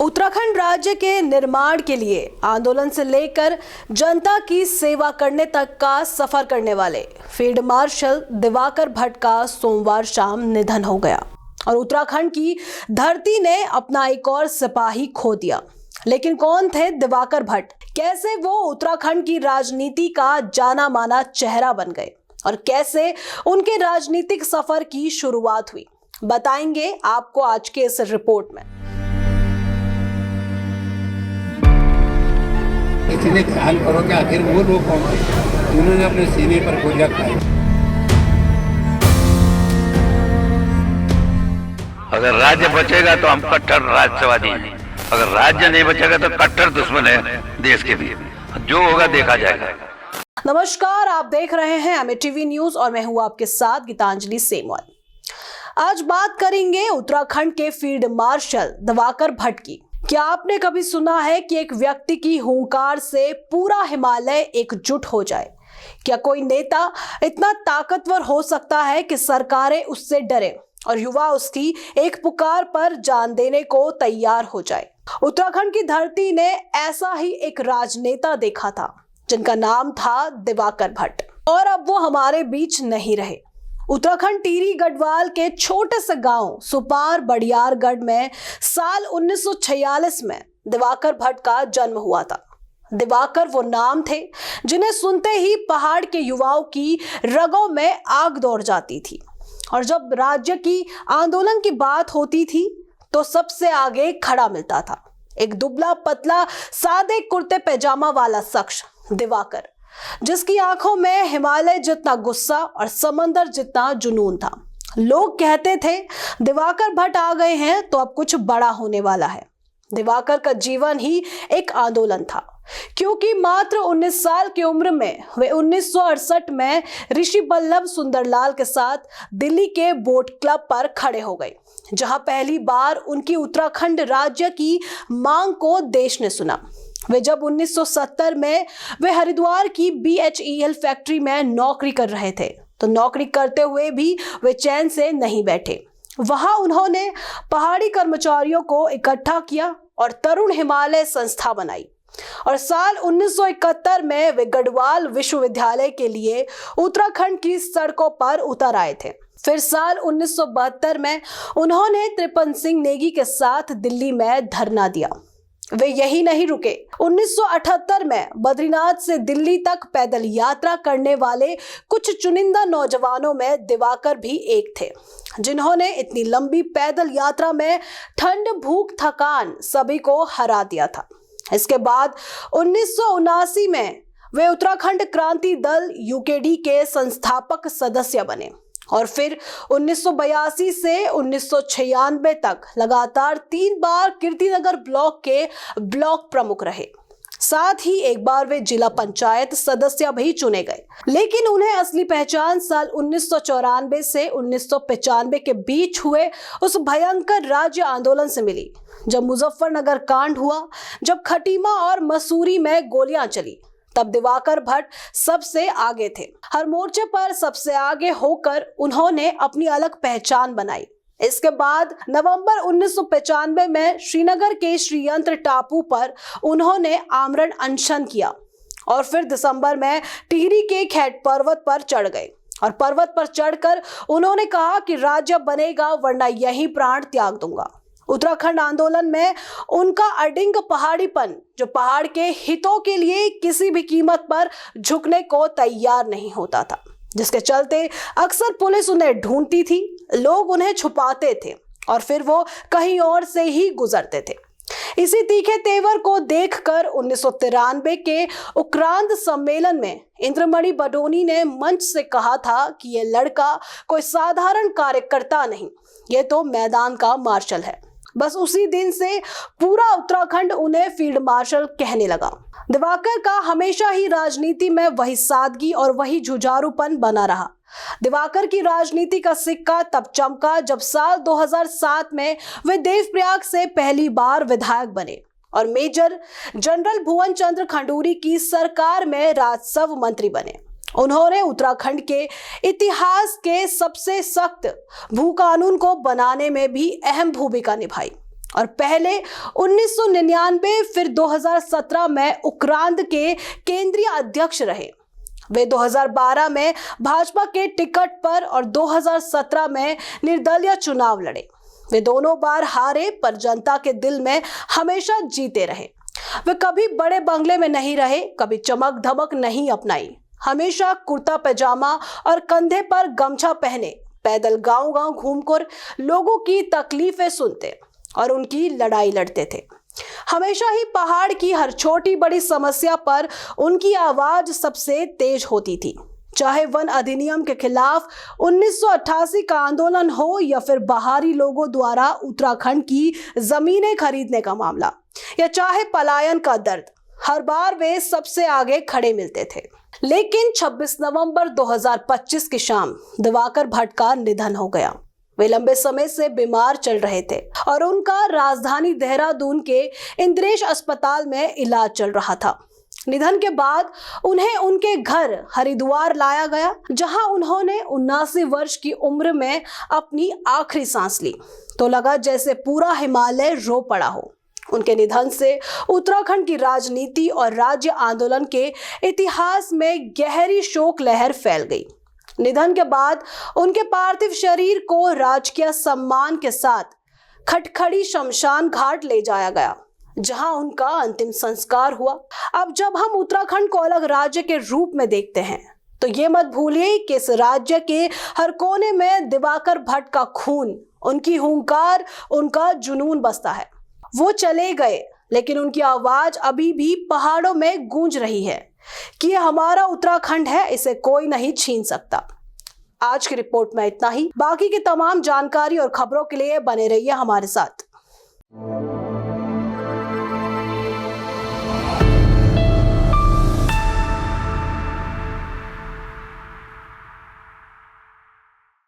उत्तराखंड राज्य के निर्माण के लिए आंदोलन से लेकर जनता की सेवा करने तक का सफर करने वाले फील्ड मार्शल दिवाकर भट्ट का सोमवार शाम निधन हो गया और उत्तराखंड की धरती ने अपना एक और सिपाही खो दिया। लेकिन कौन थे दिवाकर भट्ट? कैसे वो उत्तराखंड की राजनीति का जाना माना चेहरा बन गए और कैसे उनके राजनीतिक सफर की शुरुआत हुई, बताएंगे आपको आज के इस रिपोर्ट में। इसलिए ख्याल करो कि आखिर वो लोग कौन थे जिन्होंने अपने सीने पर गोलियां खाई। अगर राज्य बचेगा तो हम कट्टर राष्ट्रवादी हैं, अगर राज्य नहीं बचेगा तो कट्टर दुश्मन है देश के भी। जो होगा देखा जाएगा। नमस्कार, आप देख रहे हैं एमएटीवी न्यूज और मैं हूं आपके साथ गीतांजलि सेमवाल। आज बात करेंगे उत्तराखंड के फील्ड मार्शल दिवाकर भट्ट की। क्या आपने कभी सुना है कि एक व्यक्ति की हुंकार से पूरा हिमालय एकजुट हो जाए? क्या कोई नेता इतना ताकतवर हो सकता है कि सरकारें उससे डरे और युवा उसकी एक पुकार पर जान देने को तैयार हो जाए? उत्तराखंड की धरती ने ऐसा ही एक राजनेता देखा था जिनका नाम था दिवाकर भट्ट, और अब वो हमारे बीच नहीं रहे। उत्तराखंड टिहरी गढ़वाल के छोटे से गांव सुपार बड़ियारगढ़ में साल 1946 में दिवाकर भट्ट का जन्म हुआ था। दिवाकर वो नाम थे जिन्हें सुनते ही पहाड़ के युवाओं की रगों में आग दौड़ जाती थी, और जब राज्य की आंदोलन की बात होती थी तो सबसे आगे खड़ा मिलता था एक दुबला पतला सादे कुर्ते पैजामा वाला शख्स दिवाकर, जिसकी आंखों में हिमालय जितना गुस्सा और समंदर जितना जुनून था। लोग कहते थे दिवाकर भट्ट आ गए हैं तो अब कुछ बड़ा होने वाला है। दिवाकर का जीवन ही एक आंदोलन था, क्योंकि मात्र 19 साल की उम्र में वे 1968 में ऋषि बल्लभ सुंदरलाल के साथ दिल्ली के बोट क्लब पर खड़े हो गए, जहां पहली बार उनकी उत्तराखंड राज्य की मांग को देश ने सुना। वे जब 1970 में वे हरिद्वार की BHEL फैक्ट्री में नौकरी कर रहे थे, तो नौकरी करते हुए भी वे चैन से नहीं बैठे। वहां उन्होंने पहाड़ी कर्मचारियों को इकट्ठा किया और तरुण हिमालय संस्था बनाई, और साल 1971 में वे गढ़वाल विश्वविद्यालय के लिए उत्तराखंड की सड़कों पर उतर आए थे। फिर साल 1972 में उन्होंने त्रिपन सिंह नेगी के साथ दिल्ली में धरना दिया। वे यही नहीं रुके। 1978 में बद्रीनाथ से दिल्ली तक पैदल यात्रा करने वाले कुछ चुनिंदा नौजवानों में दिवाकर भी एक थे, जिन्होंने इतनी लंबी पैदल यात्रा में ठंड, भूख, थकान सभी को हरा दिया था। इसके बाद 1979 में वे उत्तराखंड क्रांति दल UKD के संस्थापक सदस्य बने और फिर 1982 से 1996 तक लगातार 3 बार कीर्तिनगर ब्लॉक के ब्लॉक प्रमुख रहे। साथ ही एक बार वे जिला पंचायत सदस्य भी चुने गए। लेकिन उन्हें असली पहचान साल 1994 से 1995 के बीच हुए उस भयंकर राज्य आंदोलन से मिली, जब मुजफ्फरनगर कांड हुआ, जब खटीमा और मसूरी में गोलियां चली। तब दिवाकर भट्ट सबसे आगे थे। हर मोर्चे पर सबसे आगे होकर उन्होंने अपनी अलग पहचान बनाई। इसके बाद नवंबर 1995 में श्रीनगर के श्रीयंत्र टापू पर उन्होंने आमरण अनशन किया, और फिर दिसंबर में टिहरी के खैट पर्वत पर चढ़ गए, और पर्वत पर चढ़कर उन्होंने कहा कि राज्य बनेगा वरना यही प्राण त्याग दूंगा। उत्तराखंड आंदोलन में उनका अडिंग पहाड़ीपन, जो पहाड़ के हितों के लिए किसी भी कीमत पर झुकने को तैयार नहीं होता था, जिसके चलते अक्सर पुलिस उन्हें ढूंढती थी, लोग उन्हें छुपाते थे और फिर वो कहीं और से ही गुजरते थे। इसी तीखे तेवर को देखकर 1993 के उक्रांद सम्मेलन में इंद्रमणि बडोनी ने मंच से कहा था कि ये लड़का कोई साधारण कार्यकर्ता नहीं, ये तो मैदान का मार्शल है। बस उसी दिन से पूरा उत्तराखंड उन्हें फील्ड मार्शल कहने लगा। दिवाकर का हमेशा ही राजनीति में वही सादगी और वही जुझारूपन बना रहा। दिवाकर की राजनीति का सिक्का तब चमका जब साल 2007 में वे देवप्रयाग से पहली बार विधायक बने और मेजर जनरल भुवन चंद्र खंडूरी की सरकार में राजस्व मंत्री बने। उन्होंने उत्तराखंड के इतिहास के सबसे सख्त भू कानून को बनाने में भी अहम भूमिका निभाई। और पहले 1999 फिर 2017 में उक्रांद के केंद्रीय अध्यक्ष रहे। वे 2012 में भाजपा के टिकट पर और 2017 में निर्दलीय चुनाव लड़े। वे दोनों बार हारे पर जनता के दिल में हमेशा जीते रहे। वे कभी बड़े बंगले में नहीं रहे, कभी चमक धमक नहीं अपनाई। हमेशा कुर्ता पैजामा और कंधे पर गमछा पहने पैदल गांव-गांव घूमकर लोगों की तकलीफें सुनते और उनकी लड़ाई लड़ते थे। हमेशा ही पहाड़ की हर छोटी बड़ी समस्या पर उनकी आवाज सबसे तेज होती थी। चाहे वन अधिनियम के खिलाफ 1988 का आंदोलन हो या फिर बाहरी लोगों द्वारा उत्तराखंड की जमीनें खरीदने का मामला या चाहे पलायन का दर्द, हर बार वे सबसे आगे खड़े मिलते थे। लेकिन 26 नवंबर 2025 की शाम दिवाकर भट्ट का निधन हो गया। वे लंबे समय से बीमार चल रहे थे और उनका राजधानी देहरादून के इंद्रेश अस्पताल में इलाज चल रहा था। निधन के बाद उन्हें उनके घर हरिद्वार लाया गया, जहां उन्होंने 79 वर्ष की उम्र में अपनी आखिरी सांस ली तो लगा जैसे पूरा हिमालय रो पड़ा हो। उनके निधन से उत्तराखंड की राजनीति और राज्य आंदोलन के इतिहास में गहरी शोक लहर फैल गई। निधन के बाद उनके पार्थिव शरीर को राजकीय सम्मान के साथ खटखड़ी शमशान घाट ले जाया गया, जहां उनका अंतिम संस्कार हुआ। अब जब हम उत्तराखंड को अलग राज्य के रूप में देखते हैं तो ये मत भूलिए कि इस राज्य के हर कोने में दिवाकर भट्ट का खून, उनकी हुंकार, उनका जुनून बसता है। वो चले गए लेकिन उनकी आवाज अभी भी पहाड़ों में गूंज रही है कि ये हमारा उत्तराखंड है, इसे कोई नहीं छीन सकता। आज की रिपोर्ट में इतना ही। बाकी की तमाम जानकारी और खबरों के लिए बने रहिए हमारे साथ।